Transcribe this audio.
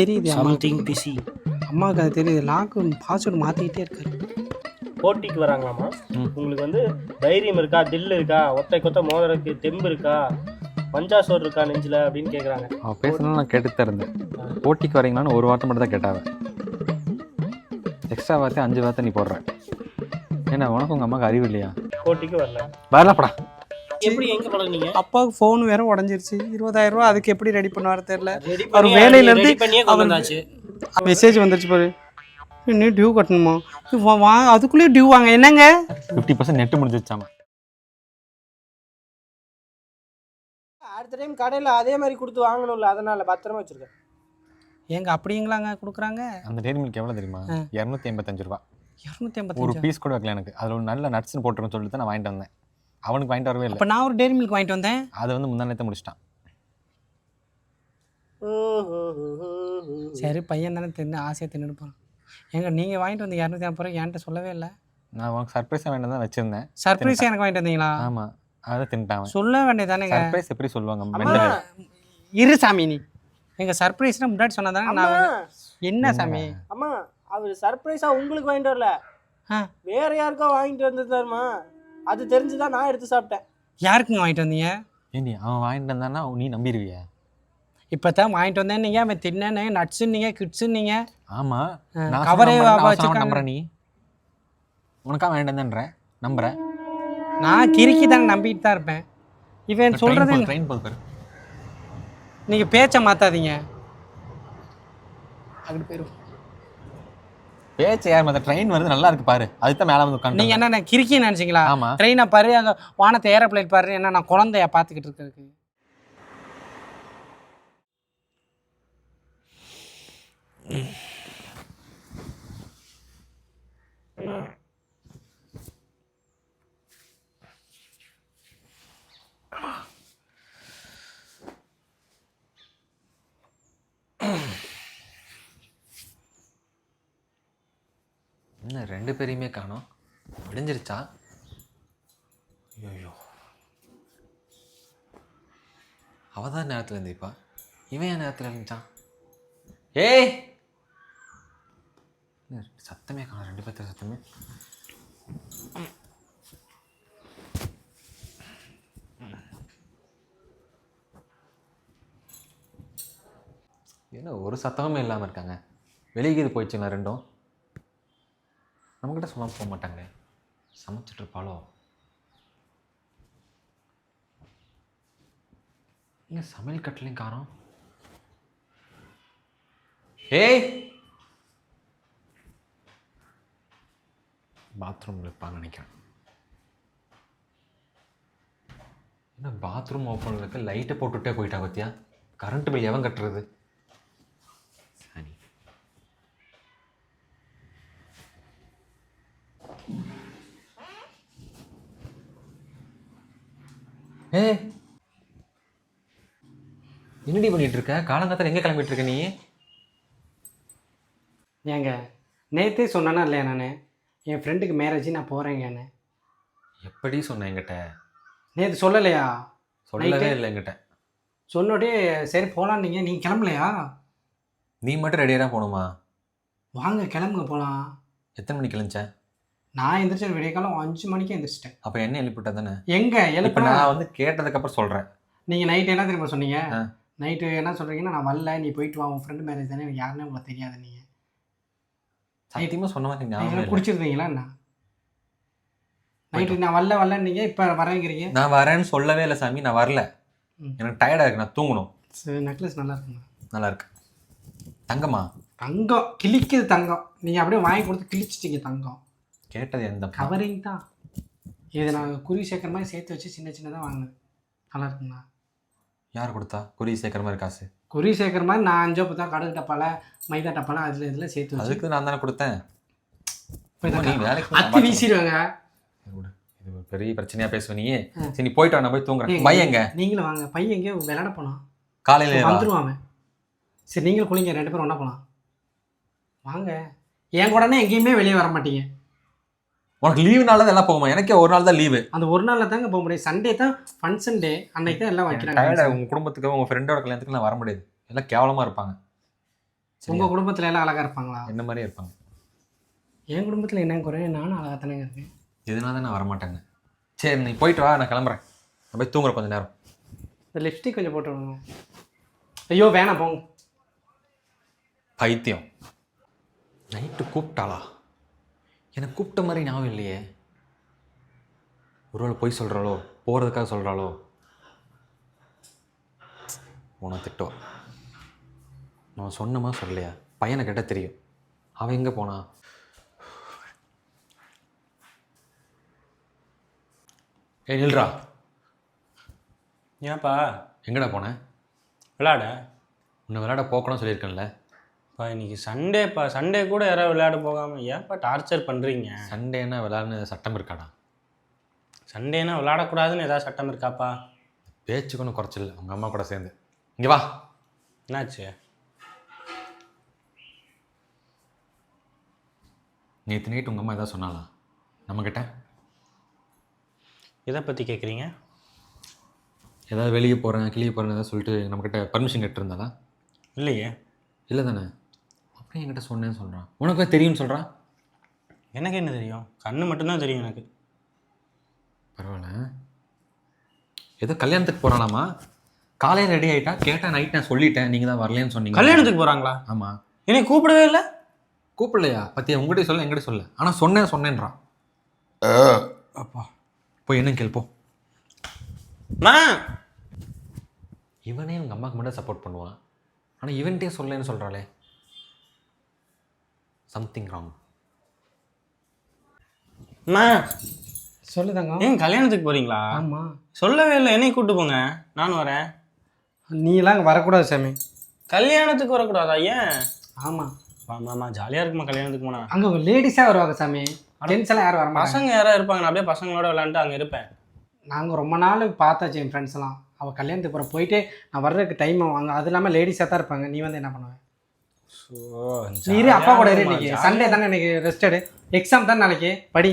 தெரியுது something busy. அம்மாவுக்கு அது தெரியுது. லாக்கு பாஸ்வேர்டு மாற்றிக்கிட்டே இருக்காரு. போட்டிக்கு வராங்களாமா. உங்களுக்கு வந்து தைரியம் இருக்கா, தில் இருக்கா, ஒத்தை கொத்த மோதிரக்கு தெம்பு இருக்கா, மஞ்சாசோர் இருக்கா நெஞ்சில் அப்படின்னு கேட்குறாங்க. அவன் பேசணும்னு நான் கேட்டுட்டு இருந்தேன். போட்டிக்கு வரீங்களான்னு ஒரு வார்த்தை மட்டும் தான் கேட்டாவன். எக்ஸ்ட்ரா வார்த்தை 5 வார்த்தை நீ போடுற. ஏன்னா உனக்கு உங்கள் அம்மாவுக்கு அறிவு இல்லையா? போட்டிக்கு வரல. வரலப்படா. எப்படி எங்க பழகுனீங்க? அப்பாவுக்கு ஃபோன் வேற உடஞ்சிருச்சு. 20,000 ரூபா அதுக்கு எப்படி ரெடி பண்ணுவாரு தெரியல. ரெடி அவர் பண்ணி வேலையிலேருந்து பண்ணியே கொண்டு வந்தாச்சு. மெசேஜ் வந்துருச்சு பாரு. இன்னும் டியூ கட்டணுமா? அதுக்குள்ளேயே டியூ வாங்க என்னங்க? 50% நெட்டு முடிஞ்சிச்சாமா. அடுத்த டைம் கடையில் அதே மாதிரி கொடுத்து வாங்கணும்ல, அதனால பத்திரமா வச்சிருக்கேன். ஏங்க அப்படிங்களாங்க கொடுக்குறாங்க? அந்த டெய்ரி மில்க் எவ்வளோ தெரியுமா? 285 ரூபா. 285 ஒரு பீஸ் கூட வைக்கல எனக்கு. அதில் ஒரு நல்ல நட்ஸ்ன்னு போட்டுருன்னு சொல்லிட்டு தான் நான் வாங்கிட்டு வந்தேன். அவனுக்கு வாங்கிட்டு வரவே இல்லை. இப்போ நான் ஒரு டெய்ரி மில்க் வாங்கிட்டு வந்தேன். அதை வந்து முந்தானத்தை முடிச்சிட்டான். சரி பையன் தானே தின்னு ஆசையாக தின்னுப்பான். ஏங்க நீங்கள் வாங்கிட்டு வந்து 250 ரூபா என்கிட்ட சொல்லவே இல்லை. நான் உனக்கு சர்ப்ரைஸாக வேண்டாம் தான் வச்சுருந்தேன். சர்ப்ரைஸ் எனக்கு வாங்கிட்டு வந்தீங்களா? ஆமாம், அதை தின்ட்டான். சொல்ல வேண்டியதானேங்க. சர்ப்ரைஸ் எப்படி சொல்லுவாங்க? இரு சாமி, நீ எங்கள் சர்ப்ரைஸ்னா முன்னாடி சொன்னா தானே நான் என்ன சாமி? அம்மா அவர் சர்ப்ரைஸாக உங்களுக்கு வாங்கிட்டு வரல, வேற யாருக்கோ வாங்கிட்டு வந்திருந்தாருமா. அது தெரிஞ்சுதான் நான் எடுத்து சாப்பிட்டேன். யாருக்குங்க வாங்கிட்டு வந்தீங்க? ஏண்டி அவன் வாங்கிட்டு வந்தானா நீ நம்பிடுவியா? இப்போ தான் வாங்கிட்டு வந்தேன் நீங்கள், அவன் தின்னே நட்ஸுன்னீங்க கிட்ஸுன்னீங்க. ஆமாம், கவரே நம்புற நீ. உனக்கா வாங்கிட்டு வந்தேன்ற நம்புற? நான் கிறுக்கி தானே நம்பிட்டு தான் இருப்பேன். இவன் சொல்கிறது ட்ரெயின் போது பாரு. நீங்கள் பேச்சை மாற்றாதீங்க. அப்படி போயிடும் பேச்சை. யார் மற்ற ட்ரெயின் வருது நல்லா இருக்கு பாரு, அதுதான் மேலே வந்து உட்காந்து. நீங்கள் என்ன கிறுக்கி நினச்சிங்களா? ஆமாம், ட்ரெயினை பாரு, அங்கே வானத்தை ஏரோப்ளேன் பாரு. என்ன நான் குழந்தைய பார்த்துக்கிட்டு இருக்கிறதுக்கு? என்ன 2 பேரையுமே காணோம்? விடிஞ்சிருச்சா? ஐயோ, அவள் தான் நேரத்தில் இருந்திருப்பா. இவன் என் நேரத்தில் இருந்துச்சான். ஏய், சத்தமே காணும். 2 பேர்த்த சத்தமே. என்ன ஒரு சத்தமே இல்லாமல் இருக்காங்க? வெளியே இது போயிடுச்சுங்களா ரெண்டும்? நம்மக்கிட்ட சொல்லாமல் போக மாட்டாங்க. சமைச்சிட்டு இருப்பாளோ? இங்கே சமையல் கட்டிலையும் காரம். ஏய், பாத்ரூமில் இருப்பான்னு நினைக்கிறேன். என்ன பாத்ரூம் ஓப்பனில் இருக்க லைட்டை போட்டுகிட்டே போயிட்டா பத்தியா? கரண்ட் பில் எவன் கட்டுறது? சரி, ஏ என்னடி பண்ணிட்டு இருக்க? காலங்காத்தால எங்கே கிளம்பிட்டு இருக்க நீ? ஏங்க நேற்றே சொன்னேன்னா இல்லையா, நான் என் ஃப்ரெண்டுக்கு மேரேஜ் நான் போகிறேங்கன்னு. எப்படி சொன்ன என்கிட்ட? நேற்று சொல்லலையா? சொல்லவே இல்லை என்கிட்ட. சொன்னோடே சரி போகலான். நீங்கள் கிளம்பலையா? நீ மட்டும் ரெடியாக போகணுமா? வாங்க கிளம்புங்க போகலாம். எத்தனை மணிக்கு கிளம்பிச்சேன்? நான் எந்திரிச்ச விடிய காலம் 5 மணிக்கு எந்திரிச்சிட்டேன். அப்போ என்ன எழுப்பிட்டா தானே? எங்கே இப்போ நான் வந்து கேட்டதுக்கப்புறம் சொல்கிறேன். நீங்கள் நைட்டு என்ன தெரியுமா சொன்னீங்க? நைட்டு என்ன சொல்கிறீங்கன்னா, நான் வரல, நீ போயிட்டு வா, உன் ஃப்ரெண்டு மேரேஜ் தானே, எனக்கு யாருன்னு உங்களுக்கு தெரியாது. நீங்கள் சத்தியமாக சொன்ன மாதிரி ஞாபகம் குடிச்சிருந்தீங்களா என்ன? நைட்டு நான் வரல நீங்கள் இப்போ வரேங்கிறீங்க. நான் வரேன்னு சொல்லவே இல்லை சாமி, நான் வரல. எனக்கு டயர்டாக இருக்கு, நான் தூங்கணும். சரி, நெக்லஸ் நல்லா இருக்குங்க. நல்லா இருக்கு. தங்கம்மா? தங்கம் கிழிக்குது. தங்கம் நீங்கள் அப்படியே வாங்கி கொடுத்து கிழிச்சிட்டிங்க. தங்கம் கேட்டது எந்த கவரிங் தான் இது. நான் குறி சேர்க்குற மாதிரி சேர்த்து வச்சு சின்ன சின்னதாக வாங்கினேன். நல்லா இருக்குங்களா? யார் கொடுத்தா? குறி சேர்க்குற மாதிரி காசு? குறி சேர்க்குற மாதிரி நான் 5 தான் கடுகு டப்பால மைதா டப்பால அதில் இதில் சேர்த்து வச்சு. அதுக்கு நான் தானே கொடுத்தேன். அத்தி வீசிடுவாங்க. இது ஒரு பெரிய பிரச்சனையாக பேசுவேன் நீ. சரி நீ போயிட்டு வா, நான் போய் தூங்குறேன். பையங்க நீங்களும் வாங்க. பையன் எங்கேயோ விளையாட போனோம், காலையில் வந்துடுவாங்க. சரி நீங்களும் குளிங்க, 2 பேரும் ஒன்றா போகலாம். வாங்க. என் கூடனே எங்கேயுமே வெளியே வர மாட்டீங்க. உனக்கு லீவு நாள் தான் எல்லாம் போகுமா? எனக்கே ஒரு நாள் தான் லீவு. அந்த ஒரு நாளில் தாங்க போக முடியும். சண்டே தான் ஃபங்க்ஷன் டே, அன்னைக்கு தான் எல்லாம் வைக்கிறாங்க. உங்கள் குடும்பத்துக்கு உங்கள் ஃப்ரெண்டோட கல்யாணத்துக்கு நான் வர முடியாது. எல்லாம் கேவலமாக இருப்பாங்க. உங்கள் குடும்பத்தில் எல்லாம் அழகாக இருப்பாங்களா? என்ன மாதிரியே இருப்பாங்க. என் குடும்பத்தில் என்ன குறை? நானும் அழகாக தானே இருக்கேன். இதனால தான் நான் வரமாட்டேங்க. சரி நீ போயிட்டு வா, நான் கிளம்புறேன். நான் போய் தூங்குறேன் கொஞ்சம் நேரம். இந்த லிப்ஸ்டிக் கொஞ்சம் போட்டு விடுங்க. ஐயோ வேணாம் போங்க. பைத்தியம். நைட்டு கூப்பிட்டாளா? எனக்கு கூப்பிட்ட மாதிரி ஞாபகம் இல்லையே. ஒருவேளை பொய் சொல்கிறாளோ, போகிறதுக்காக சொல்கிறாளோ? உனக்கு திட்டுவா. நான் சொன்னமா சொல்லலையா? பையனை கேட்டால் தெரியும். அவன் எங்கே போனா? ஏய் நில்றா. ஏன்ப்பா எங்கடா போனேன்? விளையாட? உன்னை விளையாட போக்கணும்னு சொல்லியிருக்கேன்ல. இப்போ இன்னைக்கு சண்டேப்பா, சண்டே கூட யாராவது விளையாட போகாமல் ஏன்ப்பா டார்ச்சர் பண்ணுறீங்க? சண்டேன்னா விளையாடுன்னு சட்டம் இருக்காடா? சண்டேனா விளையாடக்கூடாதுன்னு ஏதாவது சட்டம் இருக்காப்பா? பேச்சுக்கு ஒன்றும் குறைச்சில்ல உங்கள் அம்மா கூட சேர்ந்து. இங்கே வா. என்னாச்சு? நேற்று நைட்டு உங்கள் அம்மா எதாவது சொன்னாலா நம்மக்கிட்ட? இதை பற்றி கேட்குறீங்க? ஏதாவது வெளியே போகிறேன் கிளியே போகிறேன்னு ஏதாவது சொல்லிட்டு நம்மக்கிட்ட பர்மிஷன் கேட்டிருந்தாளா? இல்லையே. இல்லை தானே? அப்படியே என்கிட்ட சொன்னேன்னு சொல்கிறான். உனக்கு தெரியும்னு சொல்கிறான். எனக்கு என்ன தெரியும்? கண்ணு மட்டும்தான் தெரியும் எனக்கு. பரவாயில்ல. ஏதோ கல்யாணத்துக்கு போகிறானாமா? காலையில் ரெடி ஆகிட்டா. கேட்டால் நைட் நான் சொல்லிட்டேன், நீங்கள் தான் வரலன்னு சொன்னீங்க. கல்யாணத்துக்கு போகிறாங்களா? ஆமாம். என்னை கூப்பிடவே இல்லை. கூப்பிடலையா? பற்றியா உங்கள்கிட்ட சொல்ல எங்கிட்ட சொல்ல. ஆனால் சொன்னேன்றான். அப்பா போய் என்ன கேள்ப்போ. மா இவனே உங்கள் அம்மாவுக்கு மட்டும் சப்போர்ட் பண்ணுவான். ஆனால் இவன்ட்டே சொல்லலைன்னு சொல்கிறாளே. Something wrong. மா சொல்லுதாங்க. ஏன் கல்யாணத்துக்கு போகிறீங்களா? ஆமாம். சொல்லவே இல்லை. என்னை கூப்பிட்டு போங்க, நானும் வரேன். நீலாம் அங்கே வரக்கூடாது சாமி. கல்யாணத்துக்கு வரக்கூடாதா? ஏன்? ஆமாம். ஆமாம்மா, ஜாலியாக இருக்குமா கல்யாணத்துக்கு போனா? அங்கே லேடிஸாக வருவாங்க சாமி. ஜென்ஸ் எல்லாம் யாரும் வரமாட்டாங்க. பசங்க யாராவது இருப்பாங்க. நான் அப்படியே பசங்களோட விளையாண்டுட்டு அங்கே இருப்பேன். நாங்கள் ரொம்ப நாள் பார்த்தாச்சு என் ஃப்ரெண்ட்ஸ் எல்லாம். அவள் கல்யாணத்துக்கு போகிற போயிட்டு நான் வர்றதுக்கு டைம் வாங்க. அது இல்லாமல் லேடிஸாக தான் இருப்பாங்க. நீ வந்து என்ன பண்ணுவேன்? ஸோ நீ இரு, அப்பா கூட இரு. இன்னைக்கு சண்டே தானே, இன்னைக்கு ரெஸ்டடு. எக்ஸாம் தானே நாளைக்கு. படி.